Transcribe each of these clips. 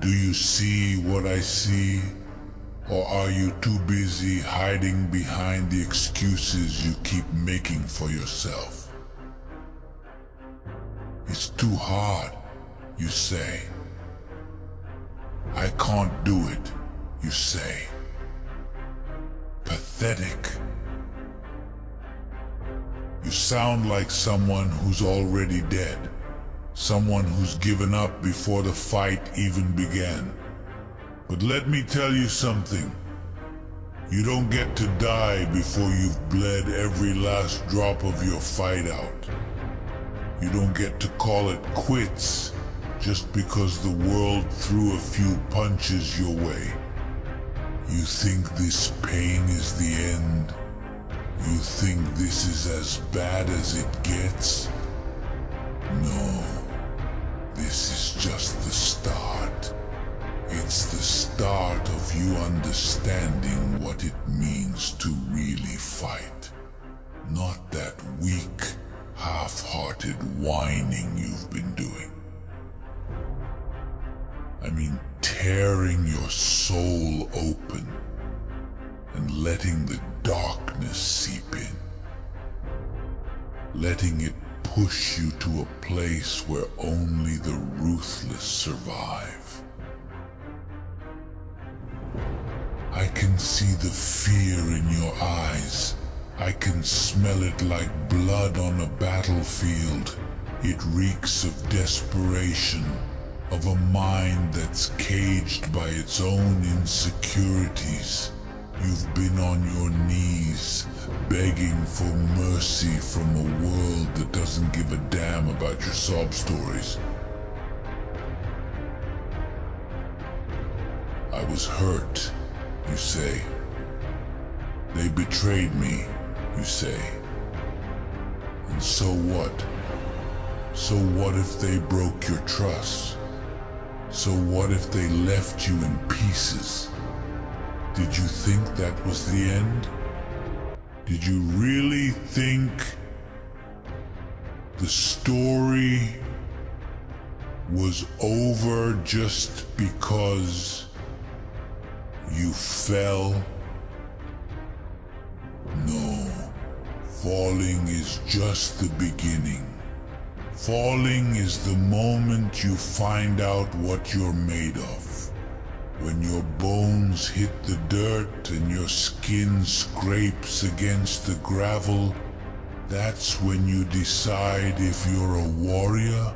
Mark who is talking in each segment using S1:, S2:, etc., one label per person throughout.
S1: Do you see what I see? Or are you too busy hiding behind the excuses you keep making for yourself? It's too hard, you say. I can't do it, you say. Pathetic. You sound like someone who's already dead. Someone who's given up before the fight even began. But let me tell you something. You don't get to die before you've bled every last drop of your fight out. You don't get to call it quits just because the world threw a few punches your way. You think this pain is the end? You think this is as bad as it gets? No, this is just the start. It's the start of you understanding what it means to really fight. Not that weak, half-hearted whining you've been doing. I mean, tearing your soul open and letting the darkness seep in. Letting it push you to a place where only the ruthless survive. I can see the fear in your eyes. I can smell it like blood on a battlefield. It reeks of desperation, of a mind that's caged by its own insecurities. You've been on your knees, begging for mercy from a world that doesn't give a damn about your sob stories. I was hurt, you say. They betrayed me, you say. And so what? So what if they broke your trust? So what if they left you in pieces? Did you think that was the end? Did you really think the story was over just because you fell? No, falling is just the beginning. Falling is the moment you find out what you're made of. When your bones hit the dirt and your skin scrapes against the gravel, that's when you decide if you're a warrior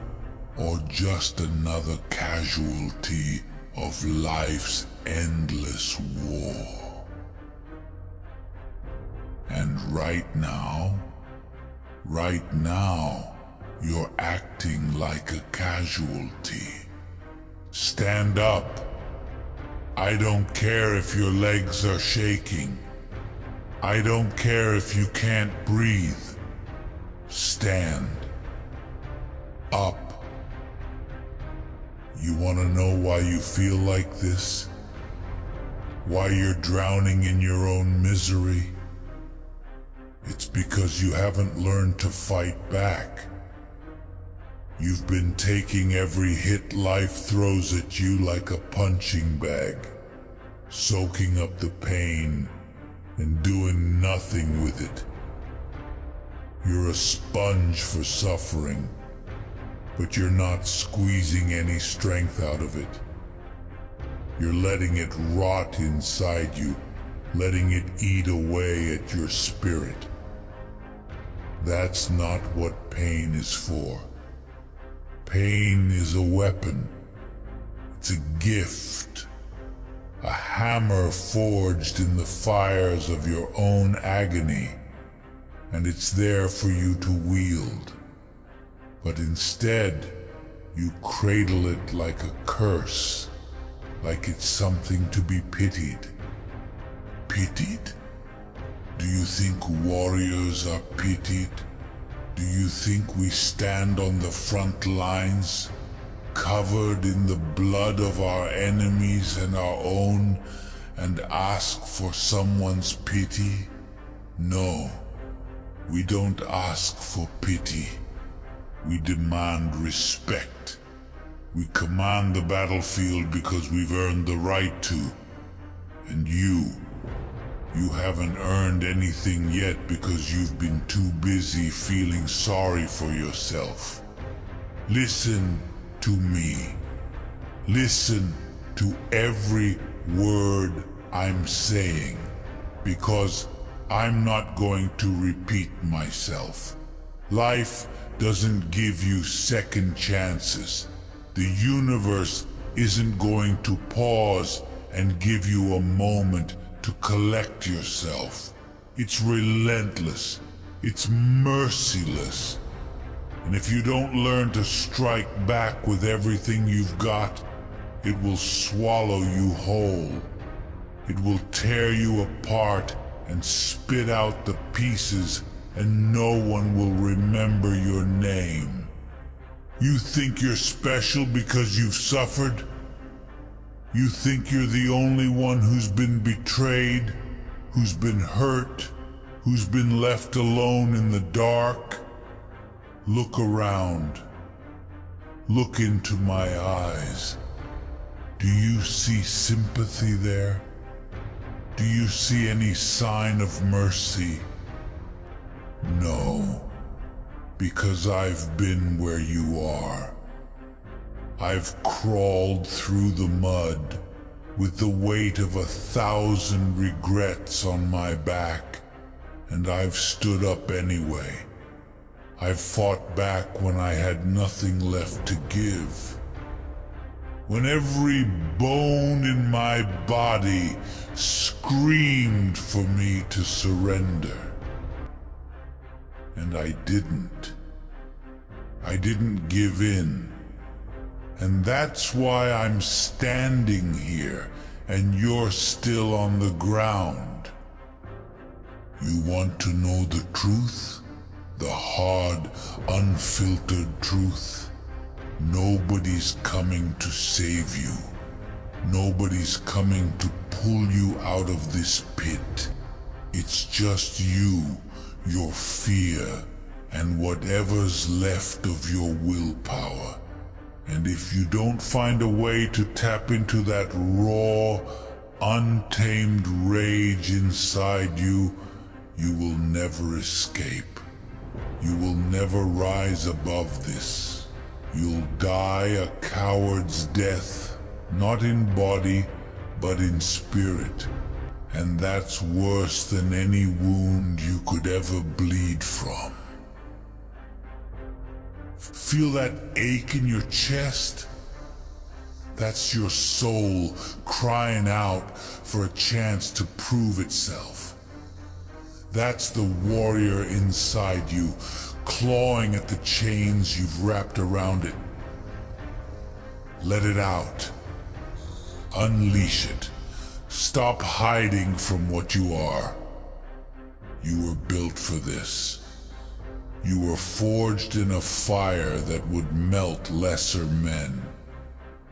S1: or just another casualty of life's endless war. And right now, you're acting like a casualty. Stand up. I don't care if your legs are shaking. I don't care if you can't breathe. Stand up. You want to know why you feel like this? Why you're drowning in your own misery? It's because you haven't learned to fight back. You've been taking every hit life throws at you like a punching bag, soaking up the pain and doing nothing with it. You're a sponge for suffering, but you're not squeezing any strength out of it. You're letting it rot inside you, letting it eat away at your spirit. That's not what pain is for. Pain is a weapon. It's a gift. A hammer forged in the fires of your own agony. And it's there for you to wield. But instead, you cradle it like a curse. Like it's something to be pitied. Pitied? Do you think warriors are pitied? Do you think we stand on the front lines, covered in the blood of our enemies and our own, and ask for someone's pity? No, we don't ask for pity. We demand respect. We command the battlefield because we've earned the right to. And you haven't earned anything yet because you've been too busy feeling sorry for yourself. Listen to me. Listen to every word I'm saying, because I'm not going to repeat myself. Life doesn't give you second chances. The universe isn't going to pause and give you a moment to collect yourself. It's relentless. It's merciless. And if you don't learn to strike back with everything you've got, it will swallow you whole. It will tear you apart and spit out the pieces, and no one will remember your name. You think you're special because you've suffered? You think you're the only one who's been betrayed, who's been hurt, who's been left alone in the dark? Look around. Look into my eyes. Do you see sympathy there? Do you see any sign of mercy? No, because I've been where you are. I've crawled through the mud with the weight of 1,000 regrets on my back, and I've stood up anyway. I've fought back when I had nothing left to give. When every bone in my body screamed for me to surrender. And I didn't. I didn't give in. And that's why I'm standing here and you're still on the ground. You want to know the truth? The hard, unfiltered truth? Nobody's coming to save you. Nobody's coming to pull you out of this pit. It's just you, your fear, and whatever's left of your willpower. And if you don't find a way to tap into that raw, untamed rage inside you, you will never escape. You will never rise above this. You'll die a coward's death, not in body, but in spirit. And that's worse than any wound you could ever bleed from. Feel that ache in your chest? That's your soul crying out for a chance to prove itself. That's the warrior inside you, clawing at the chains you've wrapped around it. Let it out. Unleash it. Stop hiding from what you are. You were built for this. You were forged in a fire that would melt lesser men.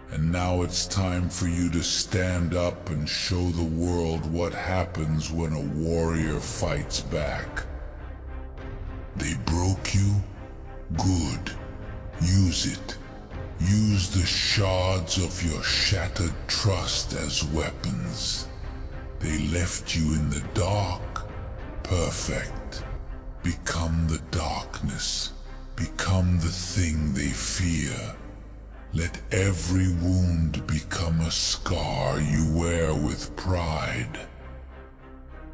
S1: And now it's time for you to stand up and show the world what happens when a warrior fights back. They broke you? Good. Use it. Use the shards of your shattered trust as weapons. They left you in the dark? Perfect. Become the darkness. Become the thing they fear. Let every wound become a scar you wear with pride.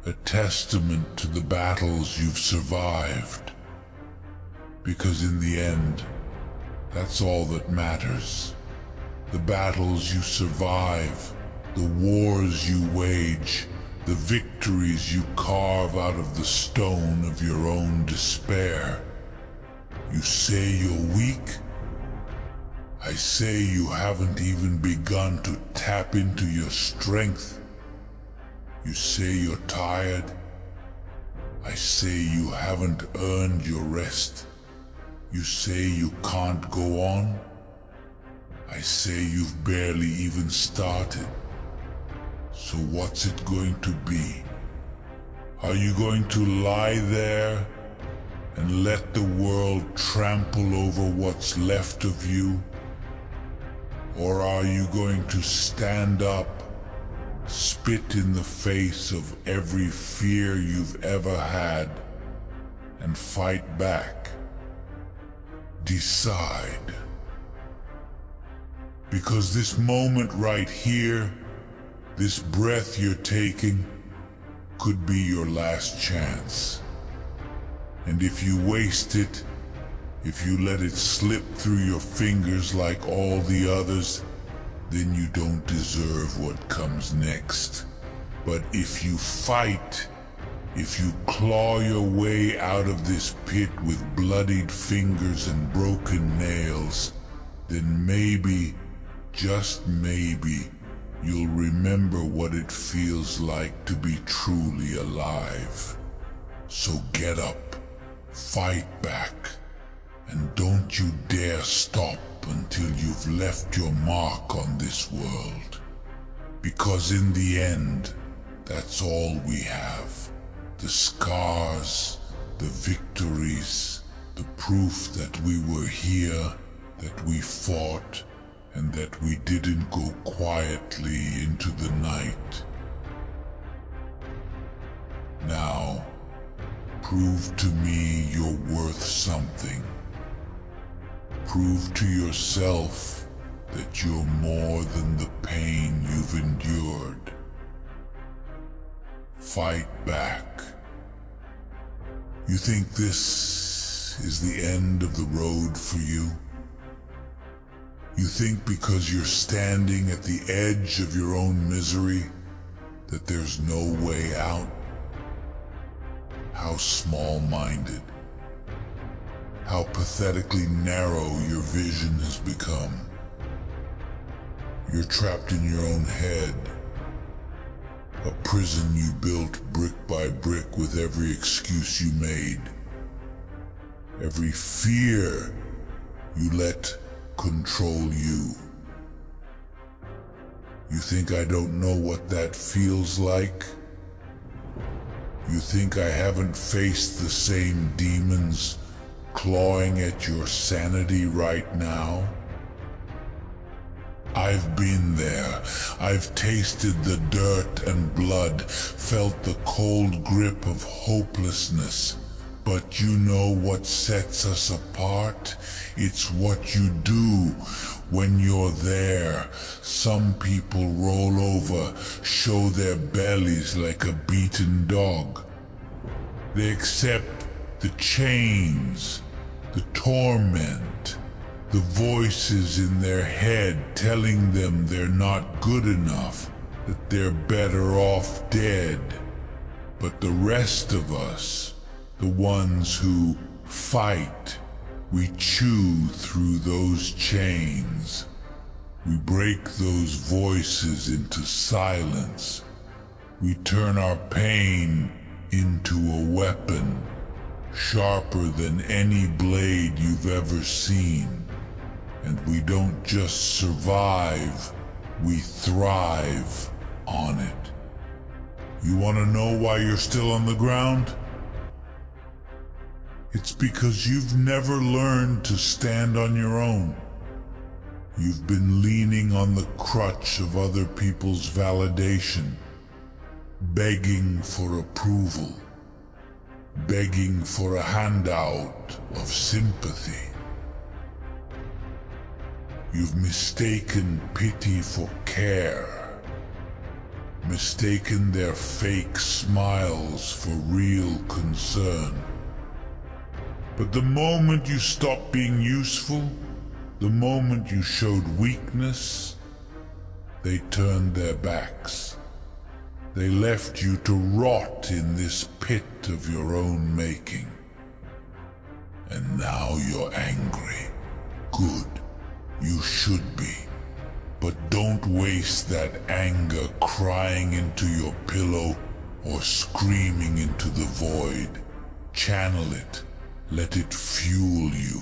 S1: A testament to the battles you've survived. Because in the end, that's all that matters. The battles you survive, the wars you wage, the victories you carve out of the stone of your own despair. You say you're weak? I say you haven't even begun to tap into your strength. You say you're tired. I say you haven't earned your rest. You say you can't go on. I say you've barely even started. So what's it going to be? Are you going to lie there and let the world trample over what's left of you? Or are you going to stand up, spit in the face of every fear you've ever had, and fight back? Decide. Because this moment right here, this breath you're taking, could be your last chance. And if you waste it, if you let it slip through your fingers like all the others, then you don't deserve what comes next. But if you fight, if you claw your way out of this pit with bloodied fingers and broken nails, then maybe, just maybe, you'll remember what it feels like to be truly alive. So get up, fight back, and don't you dare stop until you've left your mark on this world. Because in the end, that's all we have. The scars, the victories, the proof that we were here, that we fought, and that we didn't go quietly into the night. Now, prove to me you're worth something. Prove to yourself that you're more than the pain you've endured. Fight back. You think this is the end of the road for you? You think because you're standing at the edge of your own misery that there's no way out? How small-minded. How pathetically narrow your vision has become. You're trapped in your own head. A prison you built brick by brick with every excuse you made. Every fear you let control you. You think I don't know what that feels like? You think I haven't faced the same demons clawing at your sanity right now? I've been there. I've tasted the dirt and blood, felt the cold grip of hopelessness. But you know what sets us apart? It's what you do when you're there. Some people roll over, show their bellies like a beaten dog. They accept the chains, the torment, the voices in their head telling them they're not good enough, that they're better off dead. But the rest of us, the ones who fight, we chew through those chains. We break those voices into silence. We turn our pain into a weapon, sharper than any blade you've ever seen. And we don't just survive, we thrive on it. You want to know why you're still on the ground? It's because you've never learned to stand on your own. You've been leaning on the crutch of other people's validation, begging for approval, begging for a handout of sympathy. You've mistaken pity for care, mistaken their fake smiles for real concern. But the moment you stopped being useful, the moment you showed weakness, they turned their backs. They left you to rot in this pit of your own making. And now you're angry. Good. You should be. But don't waste that anger crying into your pillow or screaming into the void. Channel it. Let it fuel you.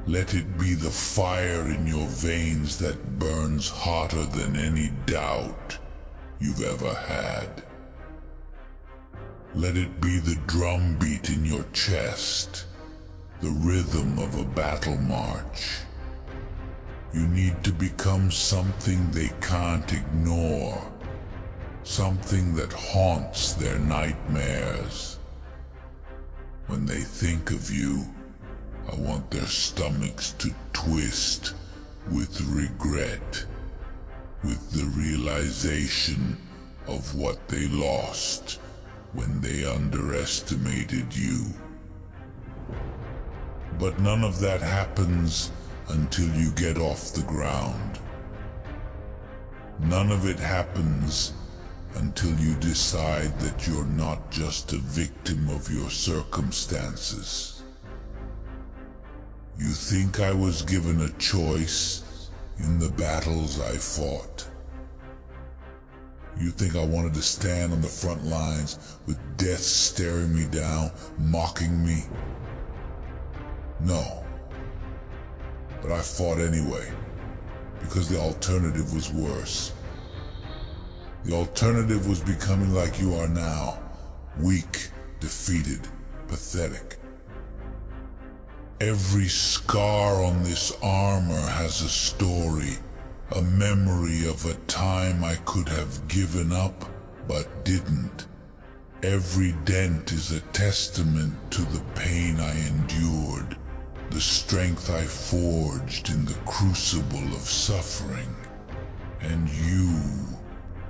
S1: Let it be the fire in your veins that burns hotter than any doubt you've ever had. Let it be the drumbeat in your chest, the rhythm of a battle march. You need to become something they can't ignore. Something that haunts their nightmares. When they think of you, I want their stomachs to twist with regret, with the realization of what they lost when they underestimated you. But none of that happens until you get off the ground. None of it happens until you decide that you're not just a victim of your circumstances. You think I was given a choice in the battles I fought. You think I wanted to stand on the front lines with death staring me down, mocking me? No. But I fought anyway, because the alternative was worse. The alternative was becoming like you are now, weak, defeated, pathetic. Every scar on this armor has a story, a memory of a time I could have given up, but didn't. Every dent is a testament to the pain I endured, the strength I forged in the crucible of suffering. And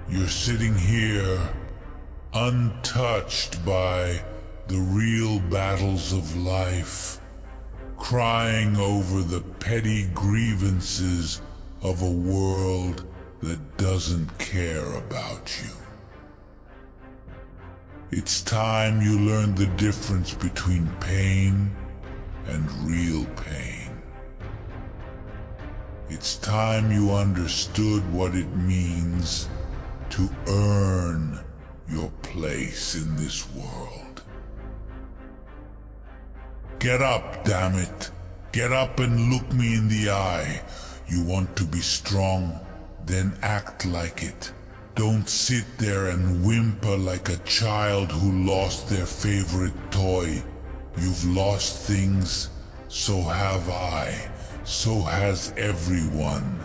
S1: you're sitting here, untouched by the real battles of life, crying over the petty grievances of a world that doesn't care about you. It's time you learned the difference between pain and real pain. It's time you understood what it means to earn your place in this world. Get up, damn it. Get up and look me in the eye. You want to be strong? Then act like it. Don't sit there and whimper like a child who lost their favorite toy. You've lost things, so have I. So has everyone.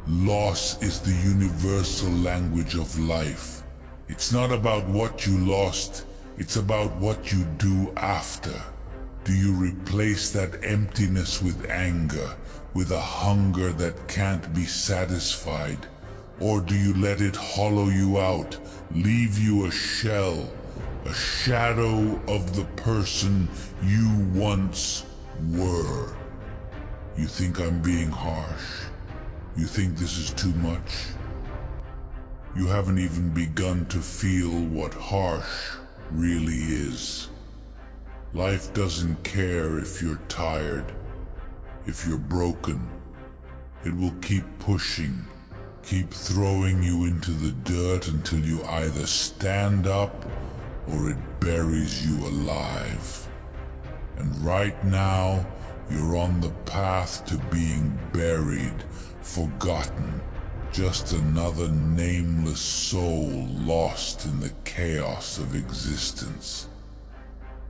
S1: Loss is the universal language of life. It's not about what you lost, it's about what you do after. Do you replace that emptiness with anger, with a hunger that can't be satisfied? Or do you let it hollow you out, leave you a shell, a shadow of the person you once were? You think I'm being harsh? You think this is too much? You haven't even begun to feel what harsh really is. Life doesn't care if you're tired, if you're broken. It will keep pushing, keep throwing you into the dirt until you either stand up or it buries you alive. And right now, you're on the path to being buried, forgotten, just another nameless soul lost in the chaos of existence.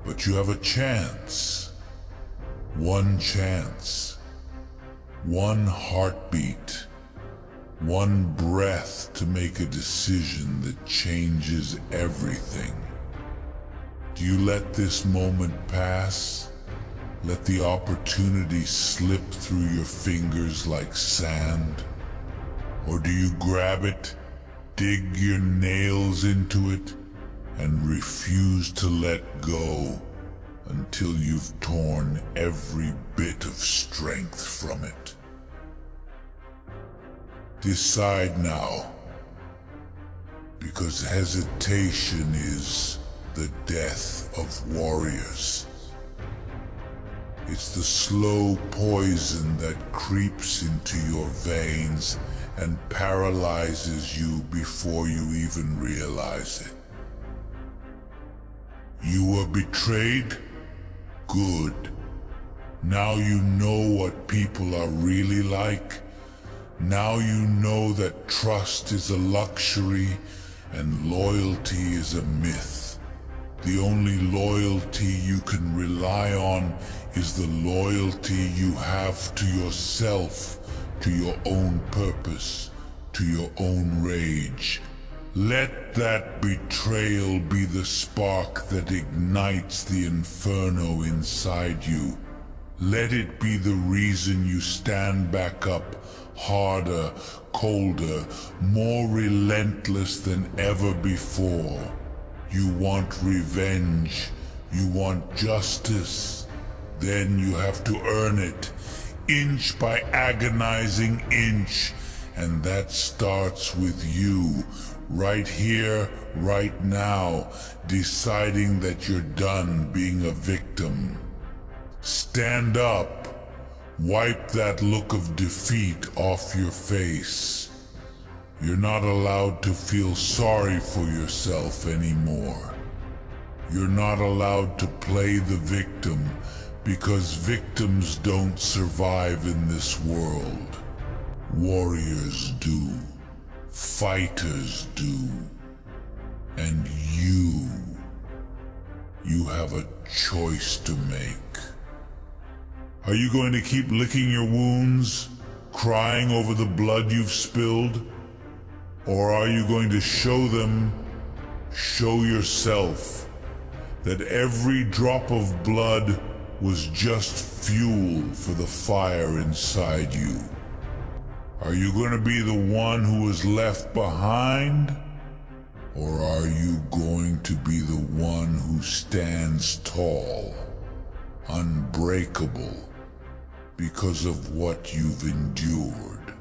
S1: But you have a chance. One chance. One heartbeat. One breath to make a decision that changes everything. Do you let this moment pass? Let the opportunity slip through your fingers like sand? Or do you grab it, dig your nails into it, and refuse to let go until you've torn every bit of strength from it? Decide now, because hesitation is the death of warriors. It's the slow poison that creeps into your veins and paralyzes you before you even realize it. You were betrayed? Good. Now you know what people are really like. Now you know that trust is a luxury and loyalty is a myth. The only loyalty you can rely on is the loyalty you have to yourself, to your own purpose, to your own rage. Let that betrayal be the spark that ignites the inferno inside you. Let it be the reason you stand back up, harder, colder, more relentless than ever before. You want revenge, you want justice. Then you have to earn it, inch by agonizing inch. And that starts with you, right here, right now, deciding that you're done being a victim. Stand up. Wipe that look of defeat off your face. You're not allowed to feel sorry for yourself anymore. You're not allowed to play the victim, because victims don't survive in this world. Warriors do. Fighters do. And you have a choice to make. Are you going to keep licking your wounds, crying over the blood you've spilled? Or are you going to show yourself, that every drop of blood was just fuel for the fire inside you? Are you going to be the one who is left behind? Or are you going to be the one who stands tall, unbreakable, because of what you've endured?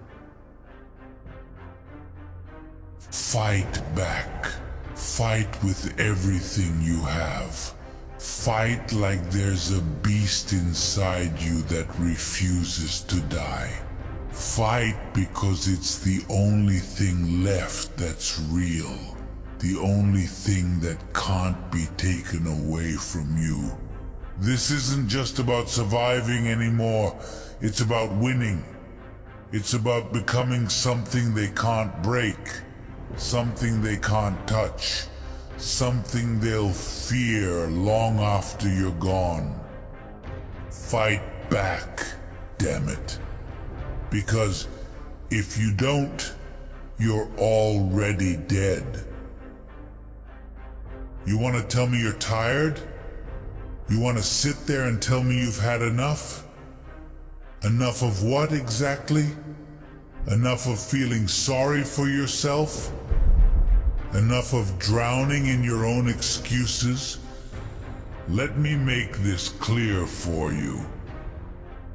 S1: Fight back. Fight with everything you have. Fight like there's a beast inside you that refuses to die. Fight because it's the only thing left that's real. The only thing that can't be taken away from you. This isn't just about surviving anymore. It's about winning. It's about becoming something they can't break. Something they can't touch. Something they'll fear long after you're gone. Fight back, damn it. Because if you don't, you're already dead. You want to tell me you're tired? You want to sit there and tell me you've had enough? Enough of what exactly? Enough of feeling sorry for yourself? Enough of drowning in your own excuses? Let me make this clear for you.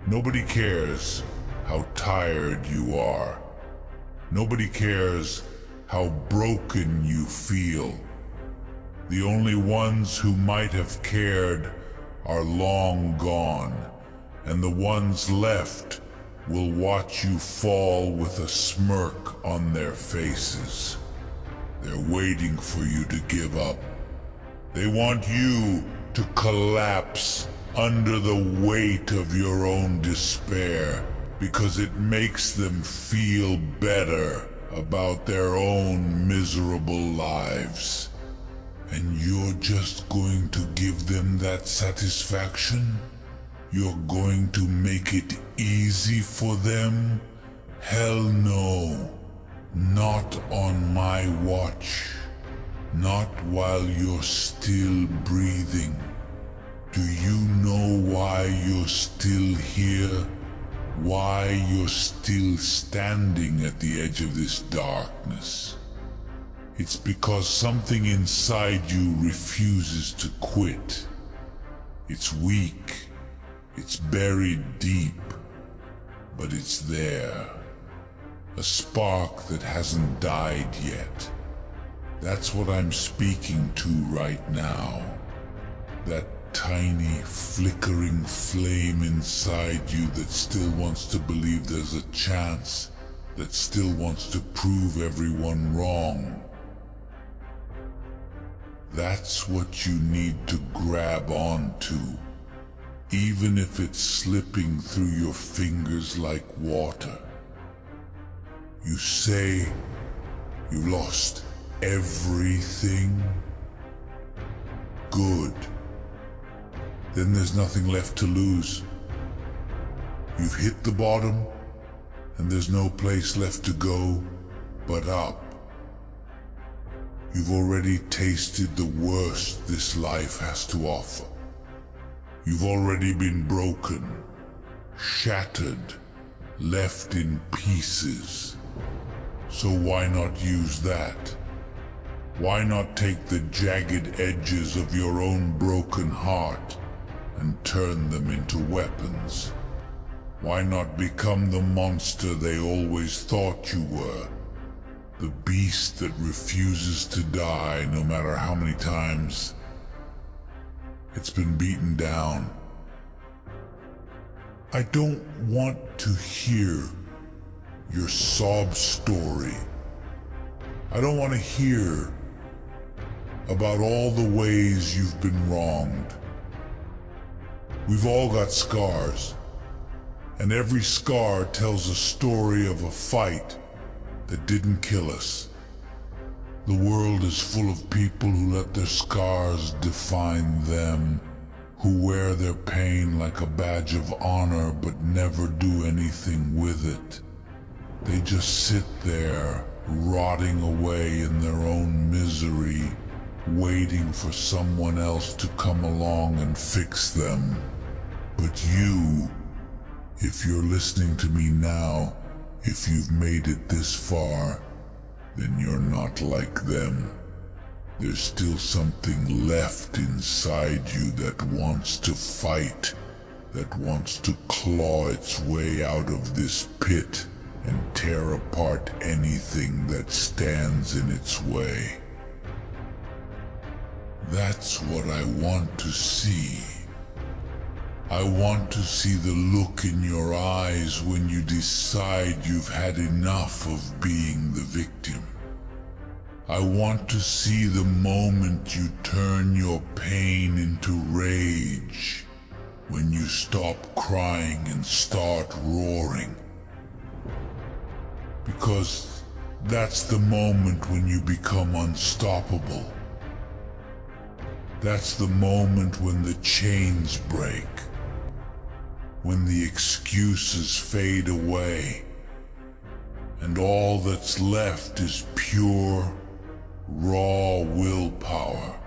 S1: Nobody cares how tired you are. Nobody cares how broken you feel. The only ones who might have cared are long gone, and the ones left will watch you fall with a smirk on their faces. They're waiting for you to give up. They want you to collapse under the weight of your own despair, because it makes them feel better about their own miserable lives. And you're just going to give them that satisfaction? You're going to make it easy for them? Hell no. Not on my watch. Not while you're still breathing. Do you know why you're still here? Why you're still standing at the edge of this darkness? It's because something inside you refuses to quit. It's weak. It's buried deep. But it's there. A spark that hasn't died yet. That's what I'm speaking to right now. That tiny, flickering flame inside you that still wants to believe there's a chance, that still wants to prove everyone wrong. That's what you need to grab onto, even if it's slipping through your fingers like water. You say you lost everything? Good. Then there's nothing left to lose. You've hit the bottom, and there's no place left to go but up. You've already tasted the worst this life has to offer. You've already been broken, shattered, left in pieces. So why not use that? Why not take the jagged edges of your own broken heart and turn them into weapons? Why not become the monster they always thought you were? The beast that refuses to die no matter how many times it's been beaten down. I don't want to hear your sob story. I don't want to hear about all the ways you've been wronged. We've all got scars, and every scar tells a story of a fight that didn't kill us. The world is full of people who let their scars define them, who wear their pain like a badge of honor but never do anything with it. They just sit there, rotting away in their own misery, waiting for someone else to come along and fix them. But you, if you're listening to me now, if you've made it this far, then you're not like them. There's still something left inside you that wants to fight, that wants to claw its way out of this pit and tear apart anything that stands in its way. That's what I want to see. I want to see the look in your eyes when you decide you've had enough of being the victim. I want to see the moment you turn your pain into rage, when you stop crying and start roaring. Because that's the moment when you become unstoppable. That's the moment when the chains break, when the excuses fade away, and all that's left is pure, raw willpower.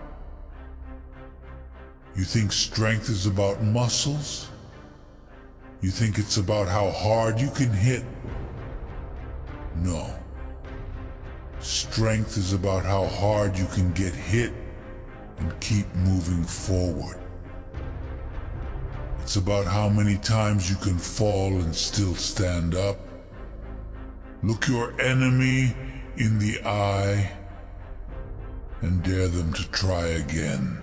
S1: You think strength is about muscles? You think it's about how hard you can hit? No. Strength is about how hard you can get hit and keep moving forward. It's about how many times you can fall and still stand up. Look your enemy in the eye and dare them to try again.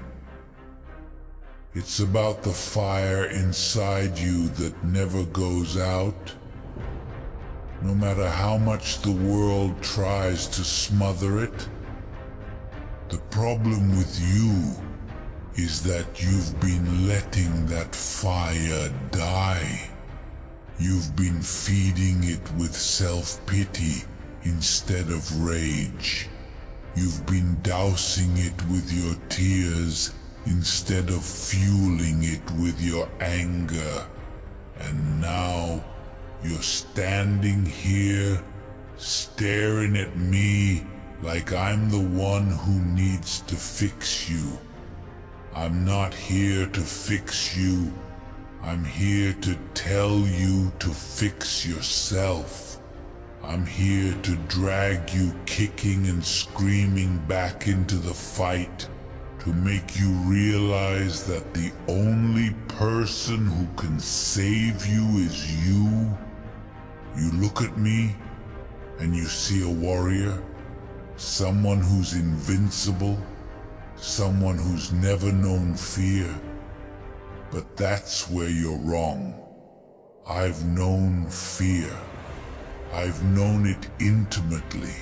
S1: It's about the fire inside you that never goes out, no matter how much the world tries to smother it. The problem with you is that you've been letting that fire die. You've been feeding it with self-pity instead of rage. You've been dousing it with your tears instead of fueling it with your anger. And now you're standing here, staring at me like I'm the one who needs to fix you. I'm not here to fix you. I'm here to tell you to fix yourself. I'm here to drag you kicking and screaming back into the fight, to make you realize that the only person who can save you is you. You look at me and you see a warrior, someone who's invincible, someone who's never known fear. But that's where you're wrong. I've known fear. I've known it intimately.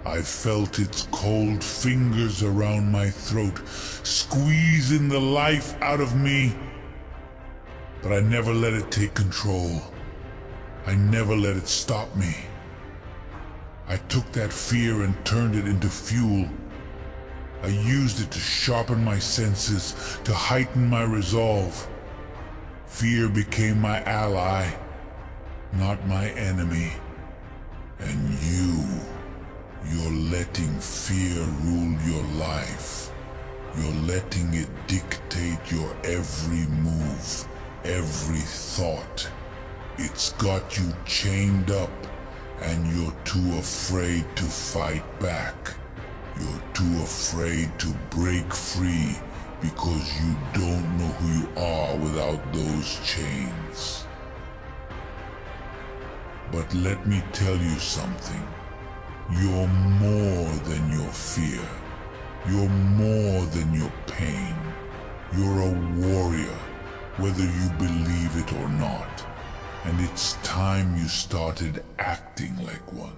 S1: I've felt its cold fingers around my throat, squeezing the life out of me. But I never let it take control. I never let it stop me. I took that fear and turned it into fuel. I used it to sharpen my senses, to heighten my resolve. Fear became my ally, not my enemy. And you're letting fear rule your life. You're letting it dictate your every move, every thought. It's got you chained up, and you're too afraid to fight back. You're too afraid to break free because you don't know who you are without those chains. But let me tell you something. You're more than your fear. You're more than your pain. You're a warrior, whether you believe it or not. And it's time you started acting like one.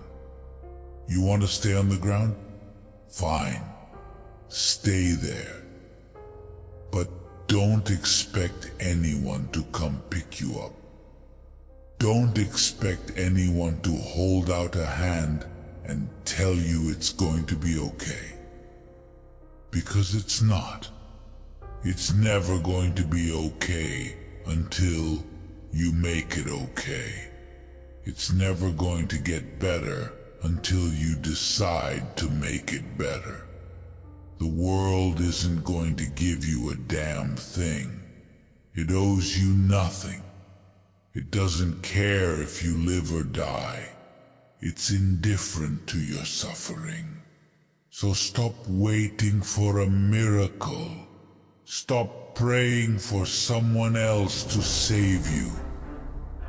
S1: You want to stay on the ground? Fine. Stay there. But don't expect anyone to come pick you up. Don't expect anyone to hold out a hand and tell you it's going to be okay. Because it's not. It's never going to be okay until you make it okay. It's never going to get better until you decide to make it better. The world isn't going to give you a damn thing. It owes you nothing. It doesn't care if you live or die. It's indifferent to your suffering. So stop waiting for a miracle. Stop praying for someone else to save you.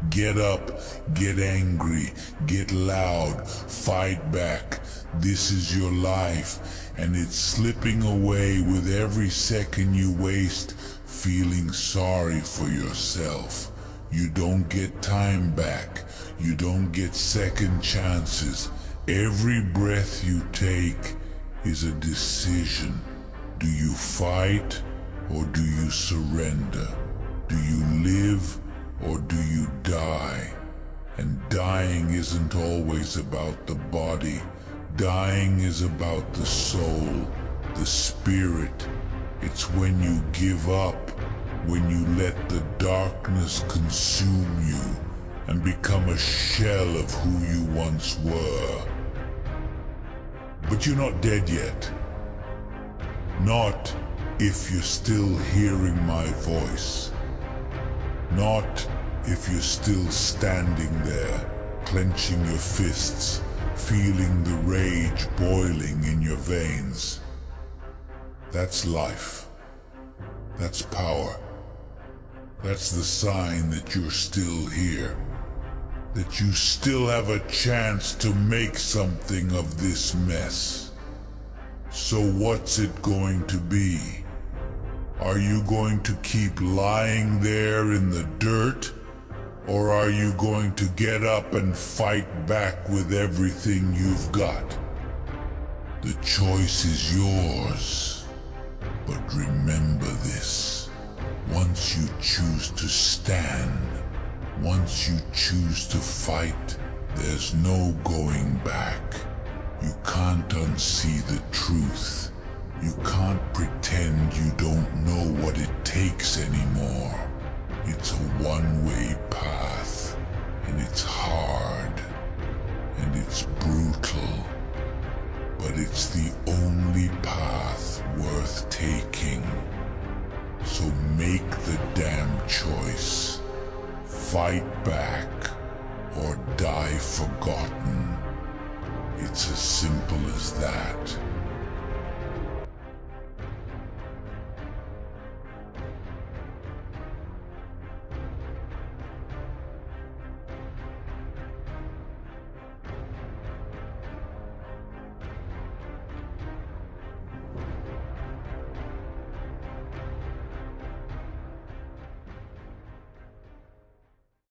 S1: Get up, get angry, get loud, fight back. This is your life, and it's slipping away with every second you waste feeling sorry for yourself. You don't get time back. You don't get second chances. Every breath you take is a decision. Do you fight or do you surrender? Do you live or do you die? And dying isn't always about the body. Dying is about the soul, the spirit. It's when you give up, when you let the darkness consume you and become a shell of who you once were. But you're not dead yet. Not if you're still hearing my voice. Not if you're still standing there, clenching your fists, feeling the rage boiling in your veins. That's life. That's power. That's the sign that you're still here. That you still have a chance to make something of this mess. So what's it going to be? Are you going to keep lying there in the dirt? Or are you going to get up and fight back with everything you've got? The choice is yours. But remember this. Once you choose to stand, once you choose to fight, there's no going back. You can't unsee the truth. You can't pretend you don't know what it takes anymore. It's a one-way path, and it's hard, and it's brutal, but it's the only path worth taking. So make the damn choice. Fight back, or die forgotten. It's as simple as that.